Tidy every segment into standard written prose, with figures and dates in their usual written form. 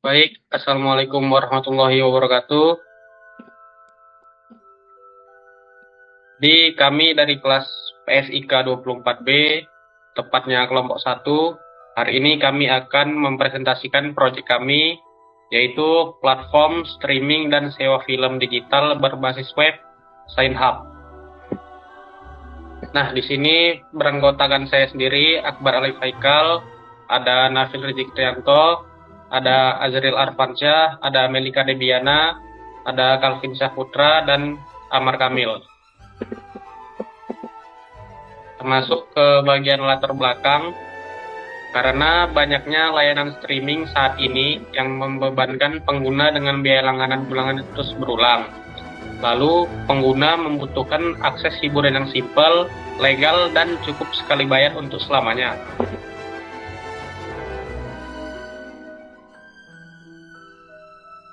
Baik, Assalamualaikum warahmatullahi wabarakatuh. Kami dari kelas PSIK 24B, tepatnya kelompok 1, hari ini kami akan mempresentasikan proyek kami, yaitu platform streaming dan sewa film digital berbasis web, SignHub. Nah, di sini beranggotakan saya sendiri, Akbar Alif Haikal, ada Nafil Rizik Trianto, ada Azril Arfansyah, ada Melika Debiana, ada Calvin Syahputra, dan Amar Kamil. Termasuk ke bagian latar belakang, karena banyaknya layanan streaming saat ini yang membebankan pengguna dengan biaya langganan bulanan terus berulang. Lalu, pengguna membutuhkan akses hiburan yang simpel, legal, dan cukup sekali bayar untuk selamanya.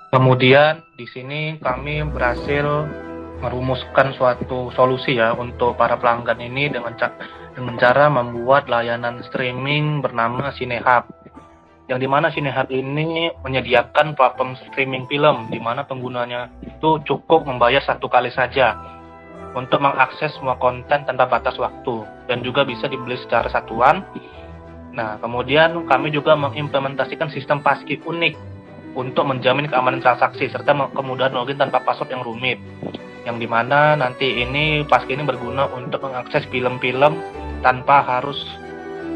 Kemudian di sini kami berhasil merumuskan suatu solusi ya untuk para pelanggan ini dengan cara membuat layanan streaming bernama Cinehub. Yang dimana Cinehub ini menyediakan platform streaming film di mana penggunanya itu cukup membayar satu kali saja untuk mengakses semua konten tanpa batas waktu dan juga bisa dibeli secara satuan. Nah, kemudian kami juga mengimplementasikan sistem passkey unik untuk menjamin keamanan transaksi serta kemudahan login tanpa password yang rumit. Yang dimana nanti ini passkey ini berguna untuk mengakses film-film tanpa harus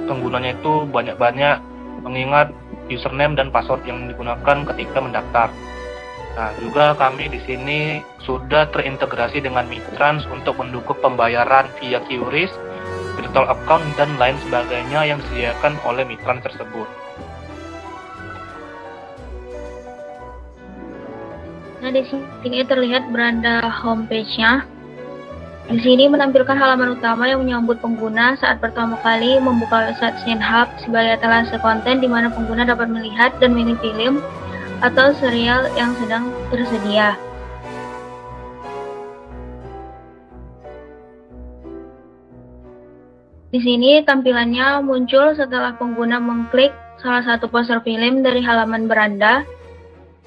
penggunanya itu banyak-banyak mengingat username dan password yang digunakan ketika mendaftar. Nah, juga kami di sini sudah terintegrasi dengan Mitrans untuk mendukung pembayaran via QRIS, virtual account, dan lain sebagainya yang disediakan oleh Mitrans tersebut. Nah, di sini terlihat beranda homepage-nya. Di sini menampilkan halaman utama yang menyambut pengguna saat pertama kali membuka website Cinehub sebagai etalase konten di mana pengguna dapat melihat dan memilih film atau serial yang sedang tersedia. Di sini tampilannya muncul setelah pengguna mengklik salah satu poster film dari halaman beranda.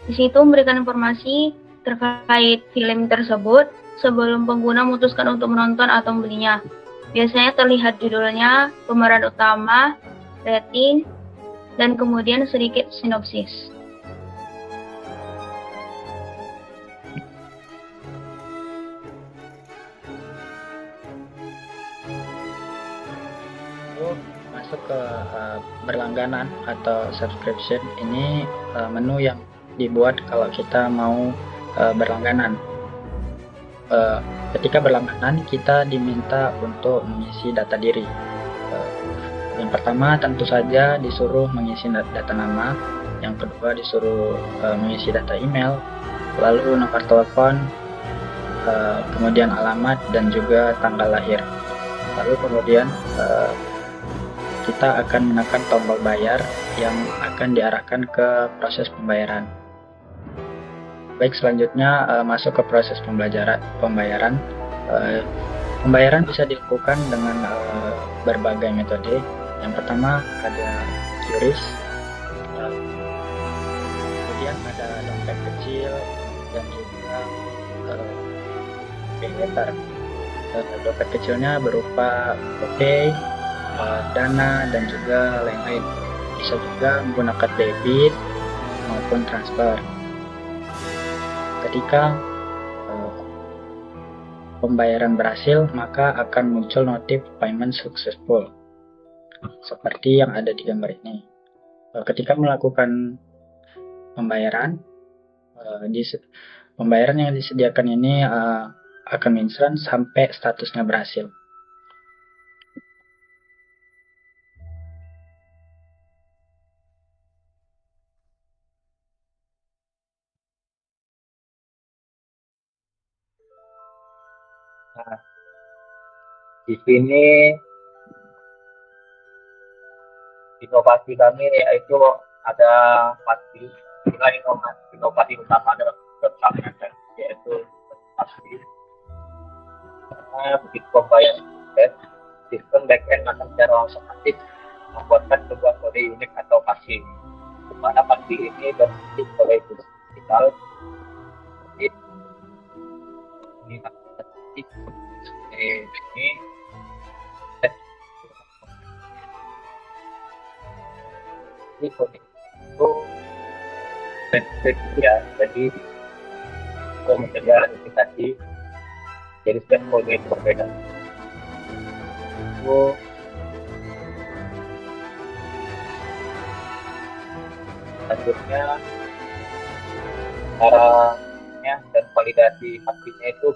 Di situ memberikan informasi terkait film tersebut sebelum pengguna memutuskan untuk menonton atau membelinya. Biasanya terlihat judulnya, pemeran utama, rating, dan kemudian sedikit sinopsis. Masuk ke berlangganan atau subscription, ini menu yang dibuat kalau kita mau berlangganan. Ketika berlangganan, kita diminta untuk mengisi data diri. Yang pertama tentu saja disuruh mengisi data nama, yang kedua disuruh mengisi data email, lalu nomor telepon, kemudian alamat dan juga tanggal lahir. Lalu kemudian kita akan menekan tombol bayar yang akan diarahkan ke proses pembayaran. Baik, selanjutnya masuk ke proses pembayaran. Pembayaran bisa dilakukan dengan berbagai metode. Yang pertama ada QRIS, kemudian ada dompet kecil dan juga pay letter. Dompet kecilnya berupa GoPay, Dana, dan juga lain-lain. Bisa juga menggunakan debit maupun transfer. Ketika pembayaran berhasil, maka akan muncul notif payment successful seperti yang ada di gambar ini. Ketika melakukan pembayaran, pembayaran yang disediakan ini akan mention sampai statusnya berhasil. Nah, di sini inovasi kami yaitu ada pasti inovasi utama dalam kami yaitu pasti karena begitu pembayaran sistem backend akan secara otomatis membuatkan sebuah kode unik atau pasti mana pasti ini berfungsi sebagai tulis digital. Jadi ini ini ini coding itu spesifik ya, jadi untuk mencegah replikasi, jadi setiap kode itu berbeda. Itu selanjutnya caranya dan validasi pastinya itu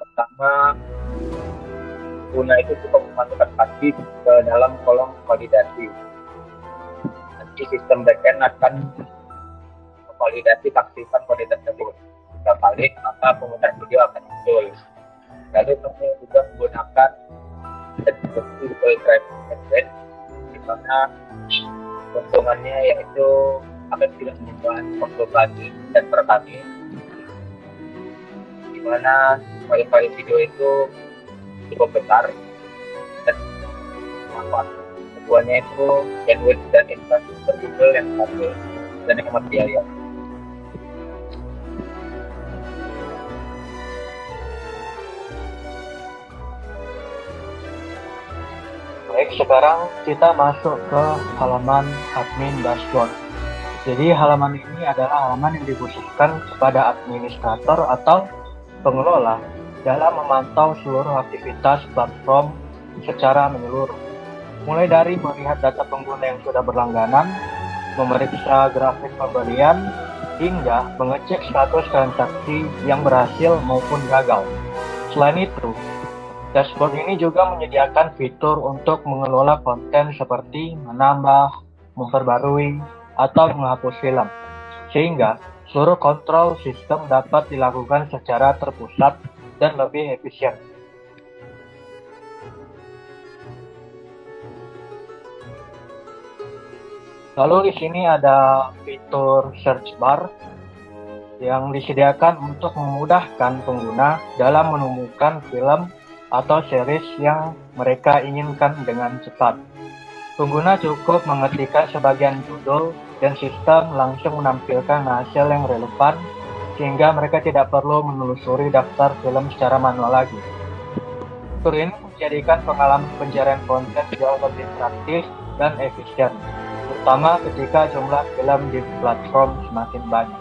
pertama, pengguna itu cukup memasukkan pasti ke dalam kolom validasi. Nanti sistem backend akan memvalidasi keaktifan kode tersebut. Jika valid, maka penggunaan video akan muncul. Lalu kami juga menggunakan Google Drive Template, di mana keuntungannya yaitu akan tidak membuat membebani server kami, di mana file-file video itu cukup besar dan manfaat keduanya itu bandwidth dan infrastruktur Google yang stabil dan hemat biaya. Baik, sekarang kita masuk ke halaman admin dashboard. Jadi halaman ini adalah halaman yang dikhususkan kepada administrator atau pengelola dalam memantau seluruh aktivitas platform secara menyeluruh. Mulai dari melihat data pengguna yang sudah berlangganan, memeriksa grafik pembelian, hingga mengecek status transaksi yang berhasil maupun gagal. Selain itu, dashboard ini juga menyediakan fitur untuk mengelola konten seperti menambah, memperbarui, atau menghapus film, sehingga seluruh kontrol sistem dapat dilakukan secara terpusat dan lebih efisien. Lalu di sini ada fitur search bar yang disediakan untuk memudahkan pengguna dalam menemukan film atau series yang mereka inginkan dengan cepat. Pengguna cukup mengetikkan sebagian judul dan sistem langsung menampilkan hasil yang relevan sehingga mereka tidak perlu menelusuri daftar film secara manual lagi. Fitur ini menjadikan pengalaman pencarian konten jauh lebih praktis dan efisien, terutama ketika jumlah film di platform semakin banyak.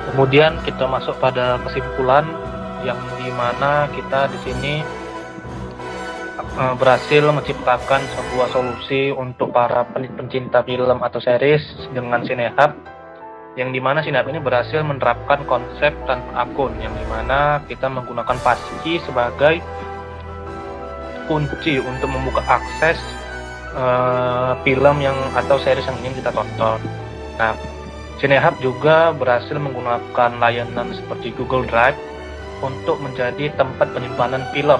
Kemudian kita masuk pada kesimpulan yang dimana kita di sini berhasil menciptakan sebuah solusi untuk para pencinta film atau series dengan Cinehub, yang dimana Cinehub ini berhasil menerapkan konsep tanpa akun, yang dimana kita menggunakan password sebagai kunci untuk membuka akses film yang atau series yang ingin kita tonton. Nah, Cinehub juga berhasil menggunakan layanan seperti Google Drive untuk menjadi tempat penyimpanan film,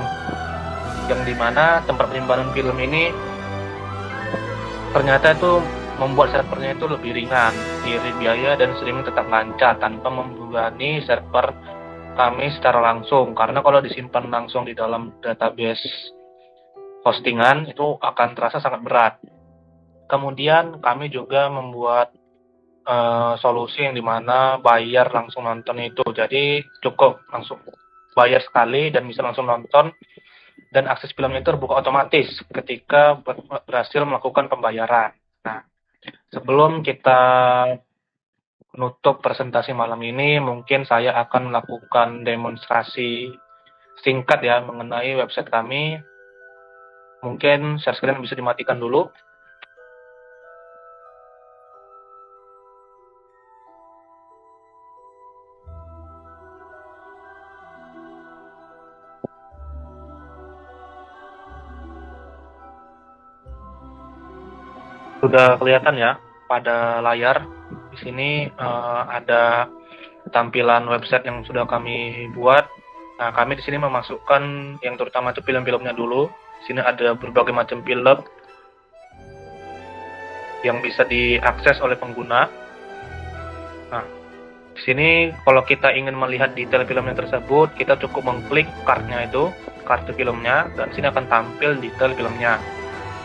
yang dimana tempat penyimpanan film ini ternyata itu membuat servernya itu lebih ringan, irit biaya dan streaming tetap lancar tanpa membebani server kami secara langsung, karena kalau disimpan langsung di dalam database hostingan itu akan terasa sangat berat. Kemudian kami juga membuat solusi yang dimana bayar langsung nonton itu, jadi cukup langsung bayar sekali dan bisa langsung nonton, dan akses filmnya itu terbuka otomatis ketika berhasil melakukan pembayaran. Nah, sebelum kita menutup presentasi malam ini, mungkin saya akan melakukan demonstrasi singkat ya mengenai website kami. Mungkin share screen bisa dimatikan dulu. Sudah kelihatan ya pada layar. Di sini ada tampilan website yang sudah kami buat. Nah, kami di sini memasukkan yang terutama itu film-filmnya dulu. Di sini ada berbagai macam film yang bisa diakses oleh pengguna. Nah, di sini kalau kita ingin melihat detail filmnya tersebut, kita cukup mengklik card-nya itu. kartu filmnya, dan sini akan tampil detail filmnya.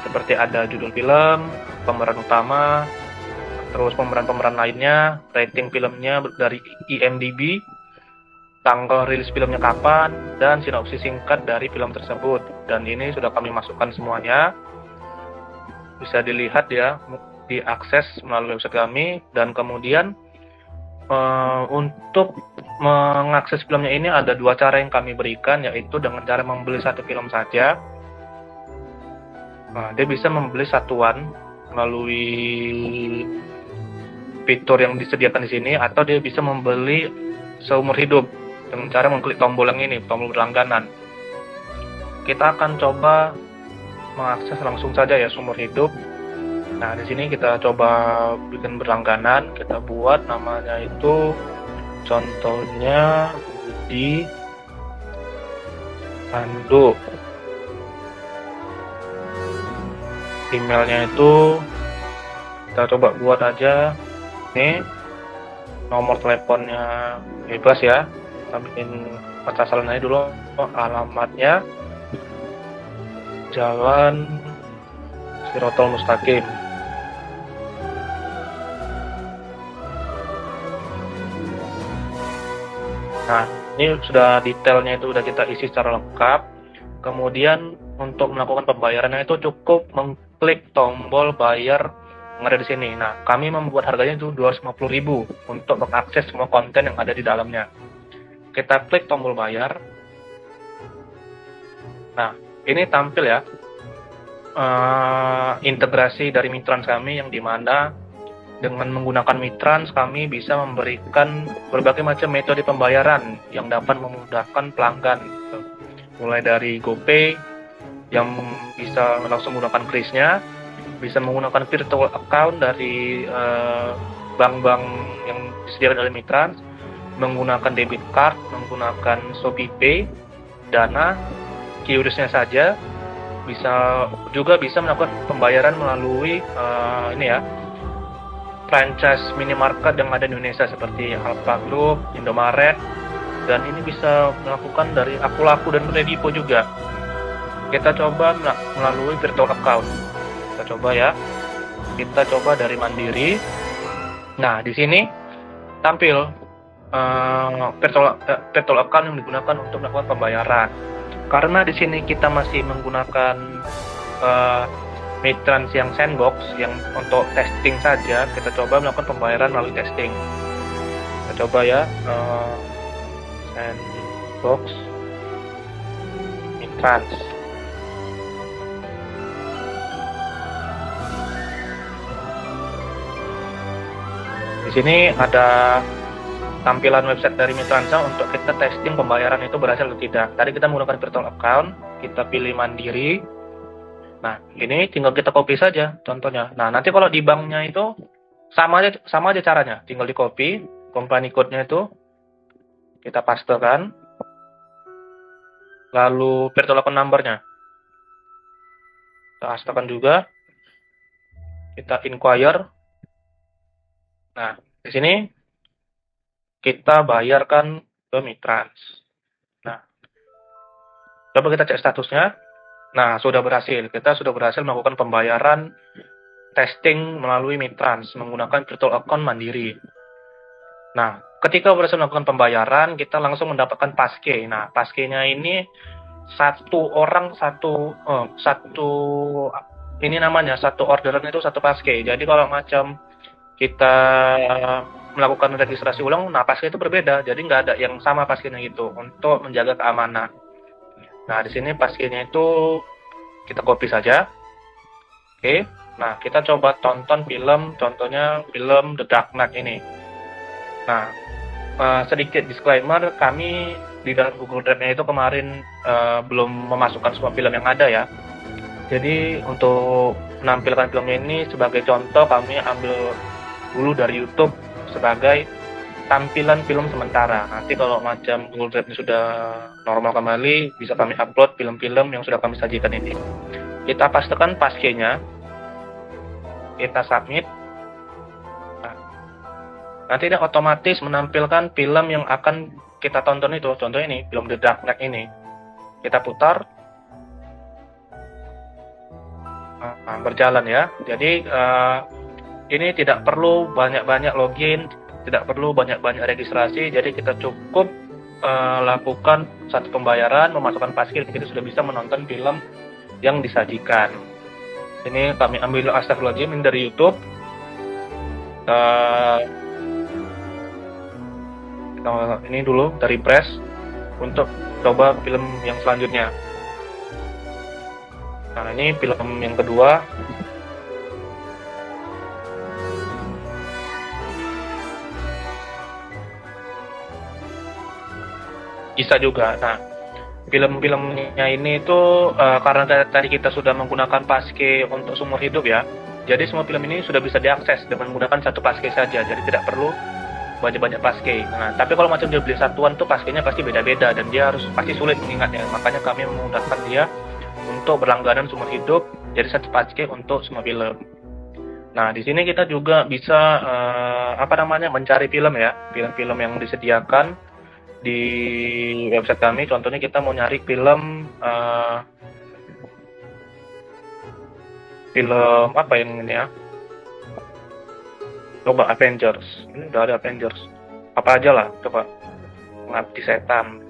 Seperti ada judul film, pemeran utama, terus pemeran-pemeran lainnya, rating filmnya dari IMDb, tanggal rilis filmnya kapan, dan sinopsis singkat dari film tersebut. Dan ini sudah kami masukkan semuanya. Bisa dilihat ya, diakses melalui website kami. Dan kemudian untuk mengakses filmnya ini ada dua cara yang kami berikan, yaitu dengan cara membeli satu film saja. Dia bisa membeli satuan melalui fitur yang disediakan di sini, atau dia bisa membeli seumur hidup dengan cara mengklik tombol yang ini, tombol berlangganan. Kita akan coba mengakses langsung saja ya seumur hidup. Nah, di sini kita coba bikin berlangganan. Kita buat namanya itu, contohnya di Ando. Emailnya itu kita coba buat aja. Nih, nomor teleponnya bebas ya. Kita bikin petasalannya dulu. Alamatnya Jalan Sirotol Mustaqim. Nah, ini sudah detailnya itu sudah kita isi secara lengkap. Kemudian untuk melakukan pembayarannya itu cukup mengklik tombol bayar yang ada di sini. Nah, kami membuat harganya itu 250.000 untuk mengakses semua konten yang ada di dalamnya. Kita klik tombol bayar. Nah, ini tampil ya integrasi dari Mitrans kami, yang dimana dengan menggunakan Mitrans kami bisa memberikan berbagai macam metode pembayaran yang dapat memudahkan pelanggan, gitu. Mulai dari GoPay yang bisa langsung menggunakan krisnya, bisa menggunakan virtual account dari bank-bank yang disediakan oleh Mitrans, menggunakan debit card, menggunakan ShopeePay, Dana, QRIS-nya saja, bisa melakukan pembayaran melalui ini ya, franchise minimarket yang ada di Indonesia seperti Alfa Group, Indomaret, dan ini bisa melakukan dari Akulaku dan Kredivo juga. Kita coba melalui virtual account. Kita coba ya. Kita coba dari Mandiri. Nah, di sini tampil virtual account yang digunakan untuk melakukan pembayaran. Karena di sini kita masih menggunakan Mitrans yang sandbox, yang untuk testing saja, kita coba melakukan pembayaran melalui testing. Kita coba ya, sandbox Mitrans. Di sini ada tampilan website dari Mitransa untuk kita testing pembayaran itu berhasil atau tidak. Tadi kita menggunakan virtual account, kita pilih Mandiri. Nah, ini tinggal kita copy saja contohnya. Nah, nanti kalau di banknya itu sama aja caranya. Tinggal di copy, company code-nya itu kita pastekan. Lalu virtual account number-nya kita pastekan juga. Kita inquire. Nah, di sini kita bayarkan ke Mitrans. Nah, coba kita cek statusnya. Nah, sudah berhasil. Kita sudah berhasil melakukan pembayaran testing melalui Mitrans menggunakan virtual account Mandiri. Nah, ketika berhasil melakukan pembayaran, kita langsung mendapatkan paske. Nah, paskenya ini satu orderan itu satu paske. Jadi kalau macam kita melakukan registrasi ulang, nah paske itu berbeda. Jadi nggak ada yang sama paskenya gitu untuk menjaga keamanan. Nah, di sini paskenya itu kita copy saja. Oke. Nah, kita coba tonton film, contohnya film The Dark Knight ini. Nah, sedikit disclaimer, kami di dalam Google Drive-nya itu kemarin belum memasukkan semua film yang ada ya. Jadi untuk menampilkan filmnya ini sebagai contoh, kami ambil dulu dari YouTube sebagai tampilan film sementara. Nanti kalau macam Google Drive ini sudah normal kembali, bisa kami upload film-film yang sudah kami sajikan ini. Kita pastikan paskenya, kita submit. Nah, nanti dia otomatis menampilkan film yang akan kita tonton itu. Contohnya ini, film The Dark Knight ini. kita putar. Nah, berjalan ya. Jadi ini tidak perlu banyak-banyak login, tidak perlu banyak-banyak registrasi. Jadi kita cukup lakukan satu pembayaran, memasukkan password, kita sudah bisa menonton film yang disajikan. Ini kami ambil Astagfirullahaladzim ini dari YouTube. Kita ini dulu dari press untuk coba film yang selanjutnya. Nah, ini film yang kedua. Bisa juga. Nah, film-filmnya ini itu karena tadi kita sudah menggunakan paske untuk seumur hidup ya. Jadi semua film ini sudah bisa diakses dengan menggunakan satu paske saja. Jadi tidak perlu banyak-banyak paske. Nah, tapi kalau macam dia beli satuan tuh paskenya pasti beda-beda dan dia harus pasti sulit mengingatnya. Makanya kami memudahkan dia untuk berlangganan seumur hidup. Jadi satu paske untuk semua film. Nah, di sini kita juga bisa mencari film ya, film-film yang disediakan di website kami. Contohnya kita mau nyari film film apa yang ini ya, coba Avengers. Ini udah ada Avengers, apa aja lah, coba Pengabdi Setan.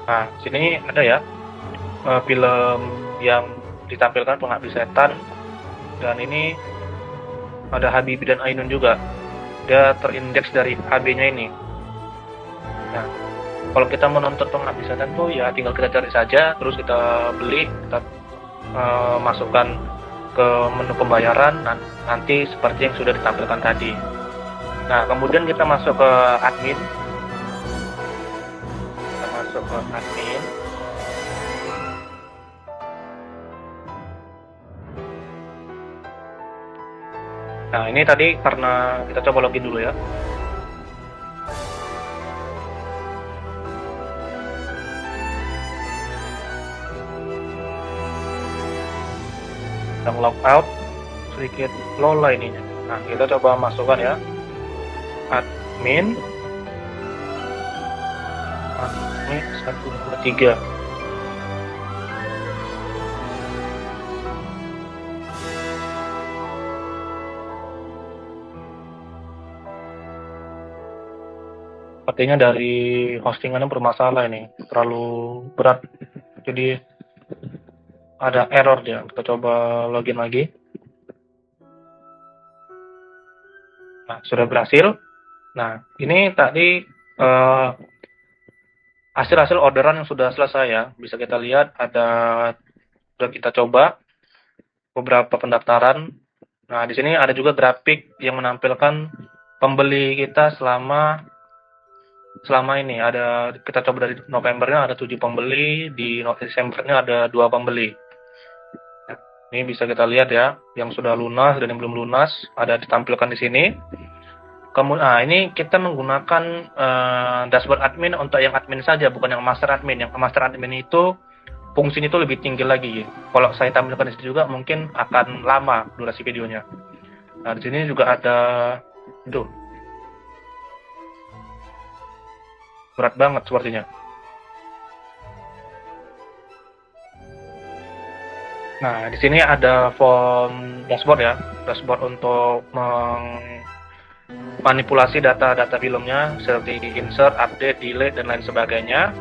Nah, sini ada ya film yang ditampilkan Pengabdi Setan, dan ini ada Habibie dan Ainun juga. Dia terindeks dari HB-nya ini. Nah, kalau kita menonton Pengabdi Setan tuh ya tinggal kita cari saja, terus kita beli, kita masukkan ke menu pembayaran, nanti seperti yang sudah ditampilkan tadi. Nah, kemudian kita masuk ke admin. Nah, ini tadi karena kita coba login dulu ya. Kita log out, sedikit lola ininya. Nah, kita coba masukkan ya, admin 123. Sepertinya dari hostingannya bermasalah ini, terlalu berat, jadi ada error dia. Kita coba login lagi. Nah, sudah berhasil. Nah, ini tadi hasil-hasil orderan yang sudah selesai ya. Bisa kita lihat sudah kita coba beberapa pendaftaran. Nah, di sini ada juga grafik yang menampilkan pembeli kita selama ini. Kita coba dari Novembernya ada 7 pembeli, di Desembernya ada 2 pembeli. Nah, ini bisa kita lihat ya, yang sudah lunas dan yang belum lunas ada ditampilkan di sini. Kemudian ini kita menggunakan dashboard admin untuk yang admin saja, bukan yang master admin. Yang master admin itu fungsinya itu lebih tinggi lagi. Kalau saya tampilkan di sini juga mungkin akan lama durasi videonya. Nah, di sini juga ada berat banget sepertinya. Nah, di sini ada form dashboard ya, dashboard untuk manipulasi data-data filmnya seperti di insert, update, delete, dan lain sebagainya.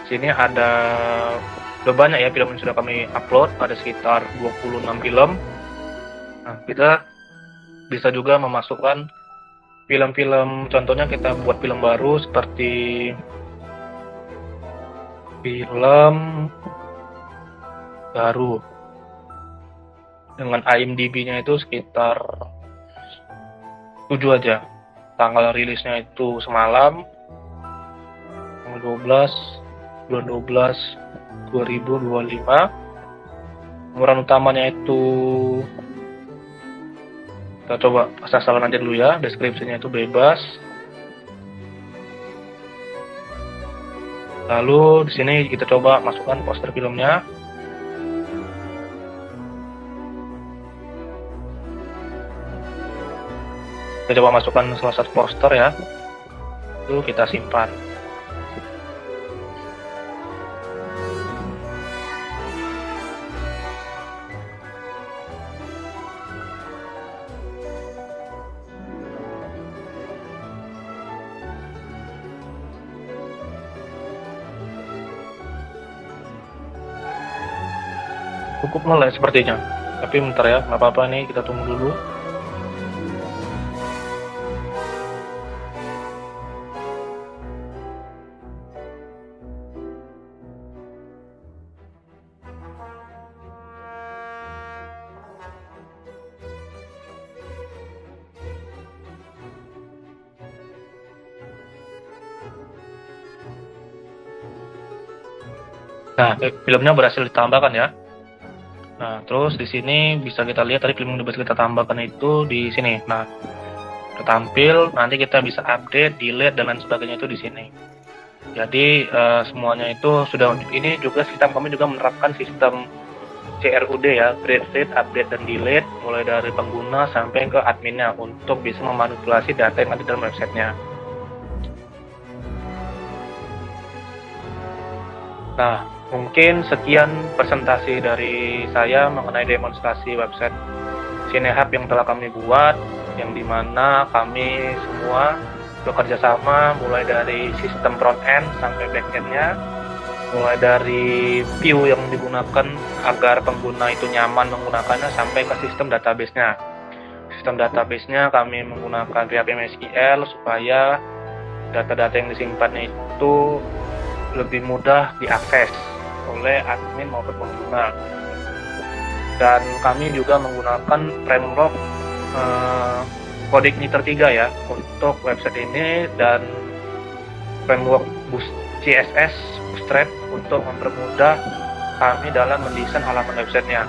Sini udah banyak ya film yang sudah kami upload, ada sekitar 26 film. Nah, kita bisa juga memasukkan film-film, contohnya kita buat film baru seperti film baru dengan IMDb-nya itu sekitar 7 aja. Tanggal rilisnya itu semalam, tanggal 12 bulan 12 2025. Pemeran utamanya itu kita coba asal-asalan aja dulu ya, deskripsinya itu bebas. Lalu di sini kita coba masukkan poster filmnya. Kita coba masukkan salah satu poster ya. Lalu kita simpan. Cukup melek sepertinya. Tapi bentar ya, nggak apa-apa nih, kita tunggu dulu. Nah, filmnya berhasil ditambahkan ya. Nah, terus di sini bisa kita lihat tadi film yang bisa kita tambahkan itu di sini. Nah, tertampil, nanti kita bisa update, delete dan lain sebagainya itu di sini. Jadi semuanya itu sudah, ini juga sistem kami juga menerapkan sistem CRUD ya, create, read, update dan delete mulai dari pengguna sampai ke adminnya untuk bisa memanipulasi data yang ada dalam websitenya. Nah, mungkin sekian presentasi dari saya mengenai demonstrasi website Cinehub yang telah kami buat, yang dimana kami semua bekerja sama mulai dari sistem front end sampai back end-nya, mulai dari view yang digunakan agar pengguna itu nyaman menggunakannya sampai ke sistem database-nya. Sistem database-nya kami menggunakan PHP MySQL supaya data-data yang disimpan itu lebih mudah diakses oleh admin maupun pengguna. Dan kami juga menggunakan framework Codex Knitter 3 ya untuk website ini, dan framework CSS Bootstrap untuk mempermudah kami dalam mendesain halaman websitenya.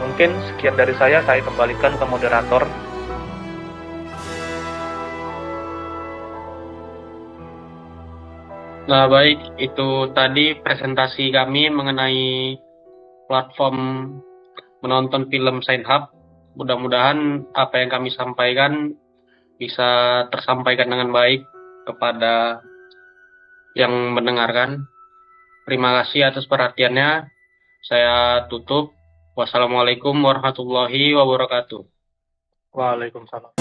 Mungkin sekian dari saya kembalikan ke moderator. Nah, baik, itu tadi presentasi kami mengenai platform menonton film Cinehub. Mudah-mudahan apa yang kami sampaikan bisa tersampaikan dengan baik kepada yang mendengarkan. Terima kasih atas perhatiannya. Saya tutup. Wassalamualaikum warahmatullahi wabarakatuh. Waalaikumsalam.